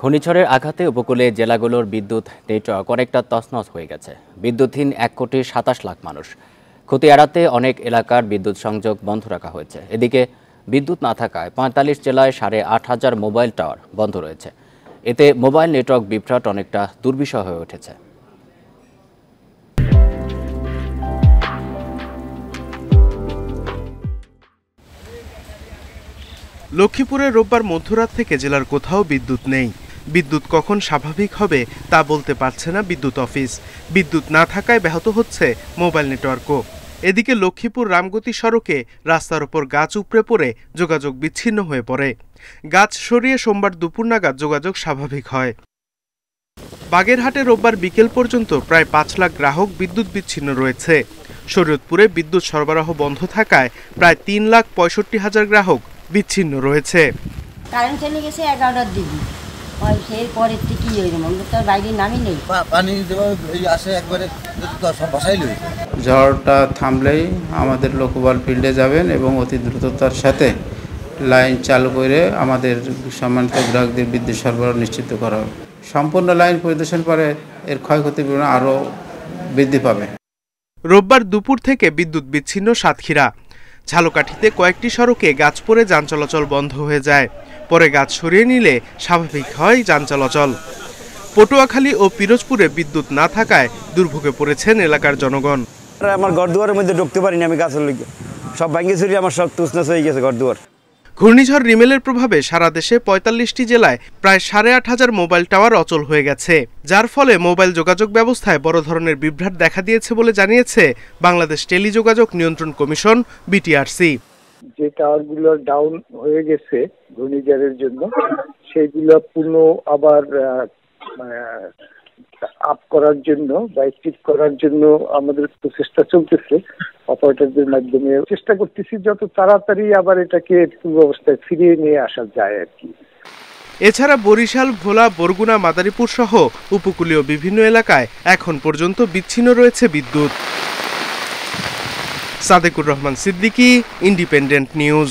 ঘূর্ণিঝড়ের আঘাতে উপকূলে জেলাগুলোর বিদ্যুৎ নেটওয়ার্ক অনেকটা তছনছ হয়ে গেছে। বিদ্যুৎহীন 1,27,00,000 মানুষ। ক্ষতি এড়াতে অনেক এলাকার বিদ্যুৎ সংযোগ বন্ধ রাখা হয়েছে। এদিকে বিদ্যুৎ না থাকায় 45 জেলায় 8,500 মোবাইল টাওয়ার বন্ধ রয়েছে। এতে মোবাইল নেটওয়ার্ক বিভ্রাট অনেকটা দুর্বিষহ হয়ে উঠেছে। লক্ষ্মীপুরে রোববার মধ্যরাত থেকে জেলার কোথাও বিদ্যুৎ নেই। বিদ্যুৎ কখন স্বাভাবিক হবে তা বলতে পারছে না বিদ্যুৎ অফিস। বিদ্যুৎ না থাকায় ব্যাহত হচ্ছে মোবাইল নেটওয়ার্কও। এদিকে লক্ষ্মীপুর রামগতি সড়কে রাস্তার ওপর গাছ উপড়ে পড়ে যোগাযোগ বিচ্ছিন্ন হয়ে পড়ে। গাছ সরিয়ে সোমবার দুপুর নাগাদ যোগাযোগ স্বাভাবিক হয়। বাগেরহাটে রোববার বিকেল পর্যন্ত প্রায় 5 লাখ গ্রাহক বিদ্যুৎ বিচ্ছিন্ন রয়েছে। শরীয়তপুরে বিদ্যুৎ সরবরাহ বন্ধ থাকায় প্রায় 3,65,000 গ্রাহক বিচ্ছিন্ন রয়েছে। কারেন্ট চলে গেছে 11টার দিকে, সেই পরের থেকে কি হইল মনে তো বাইরে নামি নেই, পানি আসে একবারে সব বসাই লই। ঝড়টা থামলেই আমাদের লোকবল ফিল্ডে যাবেন এবং অতি দ্রুততার সাথে লাইন চালু করে আমাদের সম্মানিত গ্রাহকদের বিদ্যুৎ সরবরাহ নিশ্চিত করা হবে। সম্পূর্ণ লাইন পরিদর্শন করে এর ক্ষয়ক্ষতির পরিমাণ আরও বৃদ্ধি পাবে। রোববার দুপুর থেকে বিদ্যুৎ বিচ্ছিন্ন সাতক্ষীরা। ঝালকাঠিতে কয়েকটি সড়কে গাছ পড়ে যান চলাচল বন্ধ হয়ে যায়। পরে গাছ সরিয়ে নিলে স্বাভাবিক হয় যান চলাচল। পটুয়াখালী ও পিরোজপুরে বিদ্যুৎ না থাকায় দুর্ভোগে পড়েছেন এলাকার জনগণ। আমার ঘরদুয়ারের মধ্যে ঢুকতে পারিনি, আমি গাছের লেগে সব ভাঙে চুরি আমার সব তুসনাস হয়ে গেছে ঘরদুয়ার। ঘূর্ণিঝড় রিমেলের প্রভাবে সারা দেশে 45টি জেলায় প্রায় 8,500 মোবাইল টাওয়ার অচল হয়ে গেছে, যার ফলে মোবাইল যোগাযোগ ব্যবস্থায় বড় ধরনের বিভ্রাট দেখা দিয়েছে বলে জানিয়েছে বাংলাদেশ টেলিযোগাযোগ নিয়ন্ত্রণ কমিশন বিটিআরসি। যে টাওয়ারগুলো ডাউন হয়ে গেছে ঘূর্ণিঝড়ের জন্য, সেগুলো পুনঃ আবার আপ করার জন্য বা অ্যাক্টিভ করার জন্য আমাদের প্রচেষ্টা চলতেছে। অপারেটরদের মাধ্যমে চেষ্টা করতেছি যত তাড়াতাড়ি আবার এটাকে পূর্ব অবস্থায় ফিরিয়ে নিয়ে আসা যায় আর কি। এছাড়া বরিশাল, ভোলা, বরগুনা, মাদারীপুর সহ উপকূলীয় বিভিন্ন এলাকায় এখন পর্যন্ত বিচ্ছিন্ন রয়েছে বিদ্যুৎ। Sadequr Rahman Siddiqui, independent news.